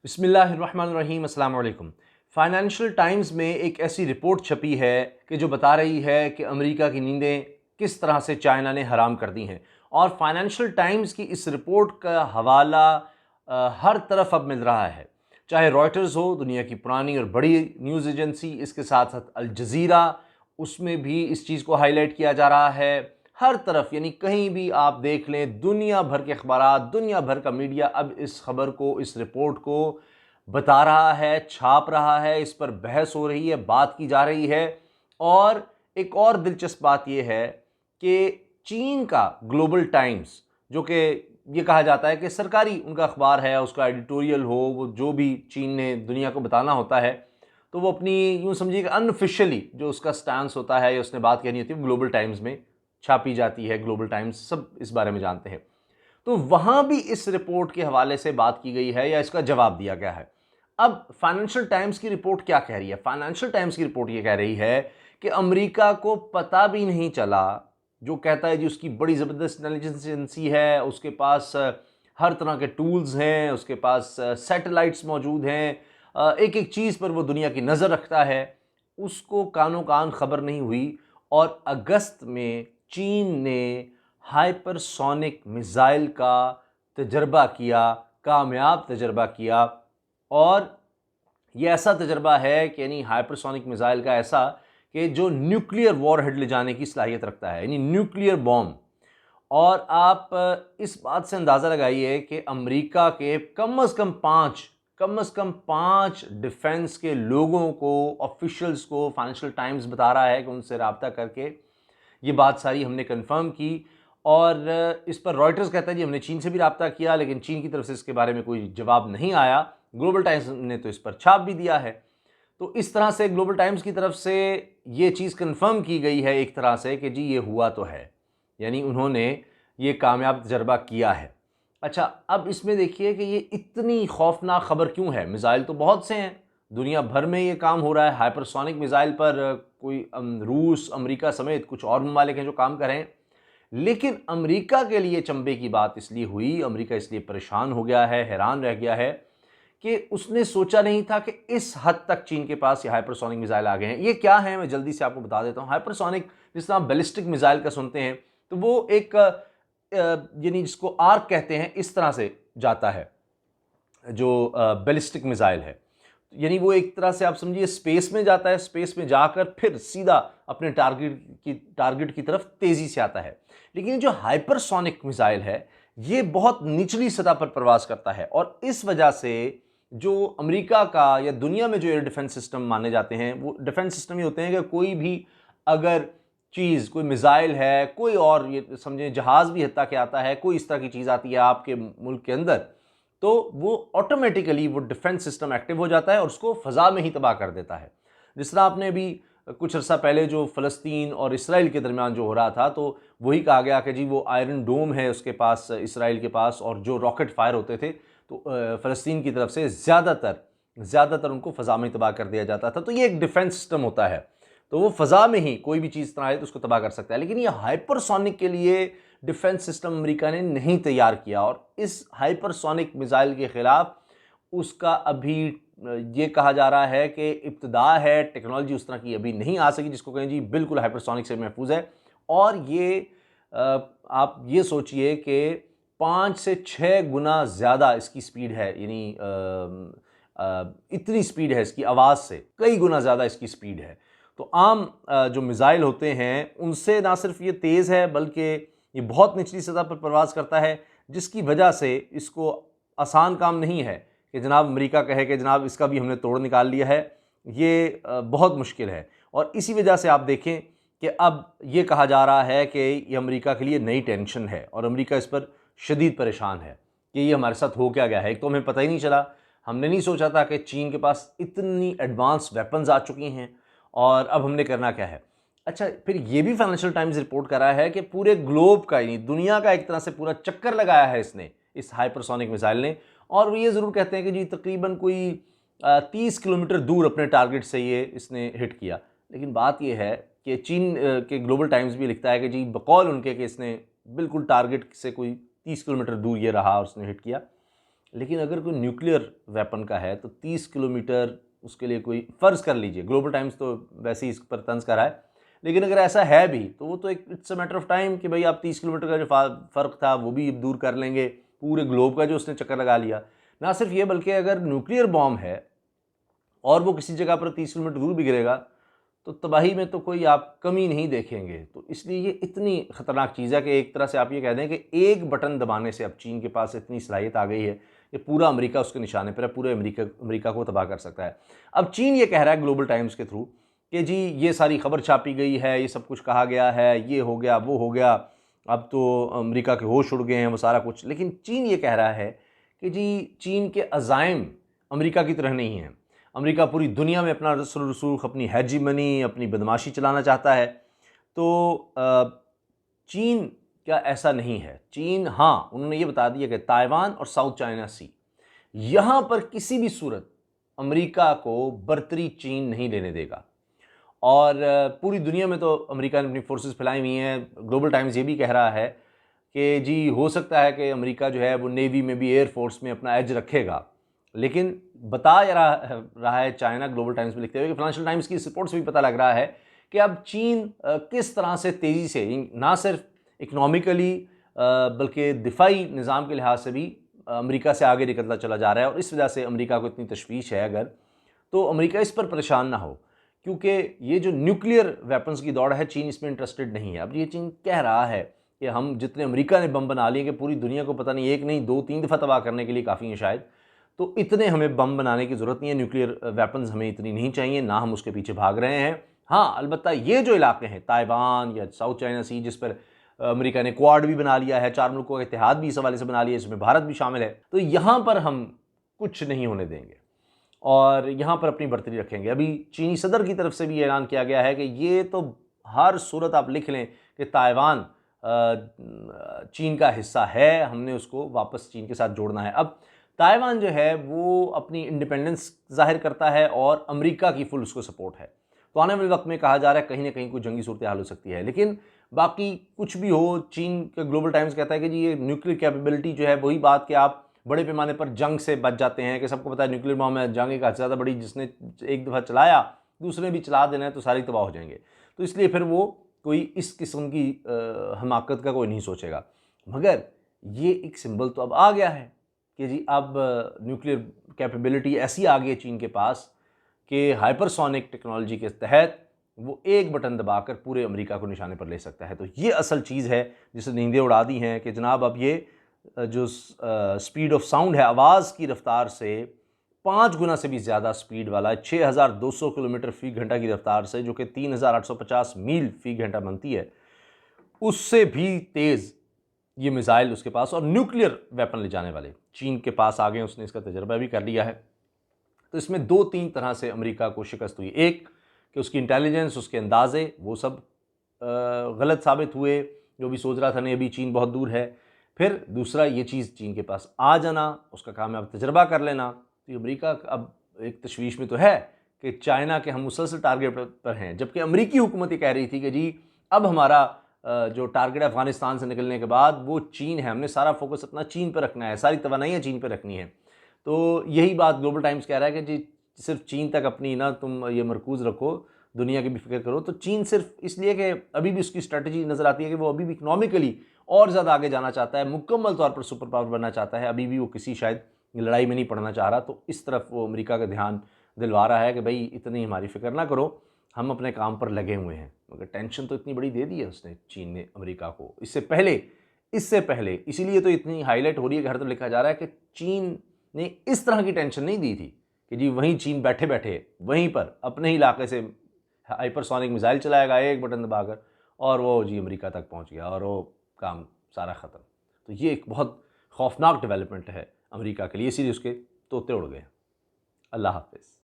बिस्मिल्लाहिर्रहमानिर्रहीम अस्सलाम वालेकुम। फाइनेंशियल टाइम्स में एक ऐसी रिपोर्ट छपी है कि जो बता रही है कि अमेरिका की नींदें किस तरह से चाइना ने हराम कर दी हैं। और फाइनेंशियल टाइम्स की इस रिपोर्ट का हवाला हर तरफ अब मिल रहा है, चाहे रॉयटर्स हो, दुनिया की पुरानी और बड़ी न्यूज़ एजेंसी, इसके साथ साथ अल जज़ीरा, उसमें भी इस चीज़ को हाईलाइट किया जा रहा है। हर तरफ यानी कहीं भी आप देख लें, दुनिया भर के अखबारात, दुनिया भर का मीडिया अब इस खबर को, इस रिपोर्ट को बता रहा है, छाप रहा है, इस पर बहस हो रही है, बात की जा रही है। और एक और दिलचस्प बात यह है कि चीन का ग्लोबल टाइम्स, जो कि ये कहा जाता है कि सरकारी उनका अखबार है, उसका एडिटोरियल हो, वो जो भी चीन ने दुनिया को बताना होता है, तो वो अपनी यूँ समझिए कि अनऑफिशियली जो उसका स्टैंस होता है या उसने बात कहनी होती है, ग्लोबल टाइम्स में छापी जाती है। ग्लोबल टाइम्स सब इस बारे में जानते हैं। तो वहां भी इस रिपोर्ट के हवाले से बात की गई है या इसका जवाब दिया गया है। अब फाइनेंशियल टाइम्स की रिपोर्ट क्या कह रही है? फाइनेंशियल टाइम्स की रिपोर्ट ये कह रही है कि अमेरिका को पता भी नहीं चला, जो कहता है जी उसकी बड़ी ज़बरदस्त इंटेलिजेंस एजेंसी है, उसके पास हर तरह के टूल्स हैं, उसके पास सैटेलाइट्स मौजूद हैं, एक एक चीज़ पर वो दुनिया की नज़र रखता है, उसको कानो कान खबर नहीं हुई। और अगस्त में चीन ने हाइपरसोनिक मिसाइल का तजर्बा किया, कामयाब तजर्बा किया। और ये ऐसा तजर्बा है कि यानी हाइपरसोनिक मिसाइल का ऐसा कि जो न्यूक्लियर वॉरहेड ले जाने की सलाहियत रखता है, यानी न्यूक्लियर बॉम्ब। और आप इस बात से अंदाज़ा लगाइए कि अमेरिका के कम अज़ कम 5 डिफेंस के लोगों को, ऑफिशियल्स को फाइनेंशियल टाइम्स बता रहा है कि उनसे रब्ता करके ये बात सारी हमने कंफर्म की। और इस पर रॉयटर्स कहता है जी हमने चीन से भी रब्ता किया, लेकिन चीन की तरफ से इसके बारे में कोई जवाब नहीं आया। ग्लोबल टाइम्स ने तो इस पर छाप भी दिया है। तो इस तरह से ग्लोबल टाइम्स की तरफ से ये चीज़ कंफर्म की गई है एक तरह से कि जी ये हुआ तो है, यानी उन्होंने ये कामयाब तजर्बा किया है। अच्छा, अब इसमें देखिए कि ये इतनी खौफनाक खबर क्यों है? मिसाइल तो बहुत से हैं, दुनिया भर में ये काम हो रहा है। हाइपरसोनिक मिसाइल पर कोई रूस, अमेरिका समेत कुछ और ममालिक हैं जो काम कर रहे हैं। लेकिन अमेरिका के लिए चंबे की बात इसलिए हुई, अमेरिका इसलिए परेशान हो गया है, हैरान रह गया है कि उसने सोचा नहीं था कि इस हद तक चीन के पास ये हाइपरसोनिक मिसाइल आ गए हैं। ये क्या है, मैं जल्दी से आपको बता देता हूँ। हाइपरसोनिक, जिस तरह आप बैलिस्टिक मिसाइल का सुनते हैं, तो वो एक यानी जिसको आर्क कहते हैं, इस तरह से जाता है जो बैलिस्टिक मिसाइल है। यानी वो एक तरह से आप समझिए स्पेस में जाता है, स्पेस में जाकर फिर सीधा अपने टारगेट की तरफ तेजी से आता है। लेकिन जो हाइपरसोनिक मिसाइल है, ये बहुत निचली सतह पर प्रवास करता है। और इस वजह से जो अमेरिका का या दुनिया में जो एयर डिफेंस सिस्टम माने जाते हैं, वो डिफेंस सिस्टम ये होते हैं कि कोई भी अगर चीज़, कोई मिसाइल है, कोई और ये समझे जहाज़ भी हत्ता के आता है, कोई इस तरह की चीज़ आती है आपके मुल्क के अंदर, तो वो ऑटोमेटिकली वो डिफेंस सिस्टम एक्टिव हो जाता है और उसको फ़ज़ा में ही तबाह कर देता है। जिस तरह आपने अभी कुछ अर्सा पहले जो फ़लस्तीन और इसराइल के दरमियान जो हो रहा था, तो वही कहा गया कि जी वो आयरन डोम है उसके पास, इसराइल के पास, और जो रॉकेट फायर होते थे तो फ़लस्तीन की तरफ से ज़्यादातर उनको फ़ज़ा में तबाह कर दिया जाता था। तो ये एक डिफेंस सिस्टम होता है, तो वो फ़ज़ा में ही कोई भी चीज़ तरह आए तो उसको तबाह कर सकता है। लेकिन ये हाइपरसोनिक के लिए डिफेंस सिस्टम अमेरिका ने नहीं तैयार किया, और इस हाइपरसोनिक मिसाइल के खिलाफ उसका अभी ये कहा जा रहा है कि इब्तिदा है, टेक्नोलॉजी उस तरह की अभी नहीं आ सकी जिसको कहें जी बिल्कुल हाइपरसोनिक से महफूज है। और ये आप ये सोचिए कि 5 से 6 गुना ज़्यादा इसकी स्पीड है, यानी इतनी स्पीड है इसकी, आवाज़ से कई गुना ज़्यादा इसकी स्पीड है। तो आम जो मिसाइल होते हैं उनसे ना सिर्फ ये तेज़ है, बल्कि ये बहुत निचली सतह पर प्रवास करता है, जिसकी वजह से इसको आसान काम नहीं है कि जनाब अमेरिका कहे कि जनाब इसका भी हमने तोड़ निकाल लिया है। ये बहुत मुश्किल है। और इसी वजह से आप देखें कि अब ये कहा जा रहा है कि ये अमेरिका के लिए नई टेंशन है और अमेरिका इस पर शदीद परेशान है कि ये हमारे साथ हो क्या गया है। एक तो हमें पता ही नहीं चला, हमने नहीं सोचा था कि चीन के पास इतनी एडवांस वेपन्स आ चुकी हैं, और अब हमने करना क्या है। अच्छा, फिर ये भी फाइनेंशियल टाइम्स रिपोर्ट कर रहा है कि पूरे ग्लोब का, यानी दुनिया का एक तरह से पूरा चक्कर लगाया है इसने, इस हाइपरसोनिक मिसाइल ने। और वो ये ज़रूर कहते हैं कि जी तकरीबन कोई 30 किलोमीटर दूर अपने टारगेट से ये इसने हिट किया। लेकिन बात ये है कि चीन के ग्लोबल टाइम्स भी लिखता है कि जी बकौल उनके कि इसने बिल्कुल टारगेट से कोई 30 किलोमीटर दूर ये रहा और उसने हिट किया। लेकिन अगर कोई न्यूक्लियर वेपन का है तो 30 किलोमीटर उसके लिए कोई फ़र्ज़ कर लीजिए, ग्लोबल टाइम्स तो वैसे ही इस पर तंज़ कर रहा है, लेकिन अगर ऐसा है भी तो वो तो एक it's a matter of time कि भाई आप 30 किलोमीटर का जो फ़र्क था वो भी दूर कर लेंगे, पूरे ग्लोब का जो उसने चक्कर लगा लिया। ना सिर्फ ये बल्कि अगर न्यूक्लियर बॉम्ब है और वो किसी जगह पर 30 किलोमीटर दूर भी गिरेगा तो तबाही में तो कोई आप कमी नहीं देखेंगे। तो इसलिए ये इतनी ख़तरनाक चीज़ है कि एक तरह से आप ये कह दें कि एक बटन दबाने से अब चीन के पास इतनी सलाहियत आ गई है कि पूरा अमेरिका उसके निशाने पर है, पूरे अमेरिका को तबाह कर सकता है। अब चीन ये कह रहा है ग्लोबल टाइम्स के थ्रू कि जी ये सारी खबर छापी गई है, ये सब कुछ कहा गया है, ये हो गया, वो हो गया, अब तो अमेरिका के होश उड़ गए हैं, वो सारा कुछ। लेकिन चीन ये कह रहा है कि जी चीन के अज़ाइम अमेरिका की तरह नहीं हैं। अमेरिका पूरी दुनिया में अपना रसूख, अपनी हेजीमनी, अपनी बदमाशी चलाना चाहता है। तो चीन का ऐसा नहीं है। चीन, हाँ, उन्होंने ये बता दिया कि ताइवान और साउथ चाइना सी, यहाँ पर किसी भी सूरत अमेरिका को बर्तरी चीन नहीं लेने देगा। और पूरी दुनिया में तो अमेरिका ने अपनी फोर्सेस फैलाई हुई हैं। ग्लोबल टाइम्स ये भी कह रहा है कि जी हो सकता है कि अमेरिका जो है वो नेवी में भी, एयर फोर्स में अपना एज रखेगा। लेकिन बता रहा है चाइना, ग्लोबल टाइम्स में लिखते हुए कि फाइनेंशियल टाइम्स की रिपोर्ट से भी पता लग रहा है कि अब चीन किस तरह से तेज़ी से ना सिर्फ इकनॉमिकली बल्कि दिफाई निज़ाम के लिहाज से भी अमेरिका से आगे निकलता चला जा रहा है। और इस वजह से अमेरिका को इतनी तशवीश है अगर, तो अमेरिका इस पर परेशान ना हो, क्योंकि ये जो न्यूक्लियर वेपन्स की दौड़ है चीन इसमें इंटरेस्टेड नहीं है। अब ये चीन कह रहा है कि हम जितने अमेरिका ने बम बना लिए कि पूरी दुनिया को पता नहीं एक नहीं 2-3 दफ़ा तबाह करने के लिए काफ़ी हैं शायद, तो इतने हमें बम बनाने की ज़रूरत नहीं है, न्यूक्लियर वेपन्स हमें इतनी नहीं चाहिए, ना हम उसके पीछे भाग रहे हैं। हाँ, अलबत्ता ये जो इलाके हैं ताइवान या साउथ चाइना सी, जिस पर अमेरिका ने क्वाड भी बना लिया है, 4 मुल्कों का इत्तेहाद भी इस हवाले से बना लिया है, इसमें भारत भी शामिल है, तो यहाँ पर हम कुछ नहीं होने देंगे और यहाँ पर अपनी बर्तरी रखेंगे। अभी चीनी सदर की तरफ से भी ऐलान किया गया है कि ये तो हर सूरत आप लिख लें कि ताइवान चीन का हिस्सा है, हमने उसको वापस चीन के साथ जोड़ना है। अब ताइवान जो है वो अपनी इंडिपेंडेंस ज़ाहिर करता है और अमेरिका की फुल उसको सपोर्ट है। तो आने वाले वक्त में कहा जा रहा है कहीं ना कहीं कोई जंगी सूरत हाल हो सकती है। लेकिन बाकी कुछ भी हो, चीन का ग्लोबल टाइम्स कहता है कि जी ये न्यूक्लियर कैपेबिलिटी जो है, वही बात कि आप बड़े पैमाने पर जंग से बच जाते हैं, कि सबको पता है न्यूक्लियर बॉम्ब है, जंग एक ज़्यादा बड़ी, जिसने एक दफ़ा चलाया दूसरे भी चला देना है तो सारी तबाह हो जाएंगे। तो इसलिए फिर वो कोई इस किस्म की हमाकत का कोई नहीं सोचेगा। मगर ये एक सिंबल तो अब आ गया है कि जी अब न्यूक्लियर कैपेबिलिटी ऐसी आ गई है चीन के पास कि हाइपरसोनिक टेक्नोलॉजी के तहत वो एक बटन दबाकर पूरे अमेरिका को निशाने पर ले सकता है। तो ये असल चीज़ है जिसे नींदें उड़ा दी हैं कि जनाब अब ये जो स्पीड ऑफ साउंड है, आवाज़ की रफ्तार से 5 गुना से भी ज़्यादा स्पीड वाला 6200 किलोमीटर फ़ी घंटा की रफ्तार से, जो कि 3850 मील फ़ी घंटा बनती है, उससे भी तेज़ ये मिसाइल उसके पास और न्यूक्लियर वेपन ले जाने वाले चीन के पास आ गए। उसने इसका तजर्बा भी कर लिया है। तो इसमें 2-3 तरह से अमेरिका को शिकस्त हुई। एक कि उसकी इंटेलिजेंस, उसके अंदाज़े वो सब गलत साबित हुए, जो भी सोच रहा था नहीं अभी चीन बहुत दूर है। फिर दूसरा ये चीज़ चीन के पास आ जाना, उसका कामयाब तजर्बा कर लेना। तो अमेरिका अब एक तशवीश में तो है कि चाइना के हम मुसलसल टारगेट पर हैं, जबकि अमेरिकी हुकूमत ये कह रही थी कि जी अब हमारा जो टारगेट है अफ़गानिस्तान से निकलने के बाद वो चीन है, हमने सारा फोकस अपना चीन पर रखना है, सारी तवानाइयाँ चीन पर रखनी है। तो यही बात ग्लोबल टाइम्स कह रहा है कि जी सिर्फ चीन तक अपनी ना तुम ये मरकूज़ रखो, दुनिया की भी फिक्र करो। तो चीन सिर्फ इसलिए कि अभी भी उसकी स्ट्रेटजी नज़र आती है कि वो अभी भी इकनॉमिकली और ज़्यादा आगे जाना चाहता है, मुकम्मल तौर पर सुपर पावर बनना चाहता है। अभी भी वो किसी शायद लड़ाई में नहीं पड़ना चाह रहा। तो इस तरफ वो अमेरिका का ध्यान दिलवा रहा है कि भाई इतनी हमारी फिक्र ना करो, हम अपने काम पर लगे हुए हैं। मगर टेंशन तो इतनी बड़ी दे दी है उसने, चीन ने अमेरिका को, इससे पहले इसीलिए तो इतनी हाईलाइट हो रही है कि हर तरफ लिखा जा रहा है कि चीन ने इस तरह की टेंशन नहीं दी थी कि जी वहीं चीन बैठे बैठे वहीं पर अपने ही इलाके से हाइपरसोनिक मिसाइल चलाएगा एक बटन दबाकर और वो जी अमेरिका तक पहुंच गया और वो काम सारा ख़त्म। तो ये एक बहुत खौफनाक डेवलपमेंट है अमेरिका के लिए, इसीलिए उसके तोते उड़ गए। अल्लाह हाफिज़।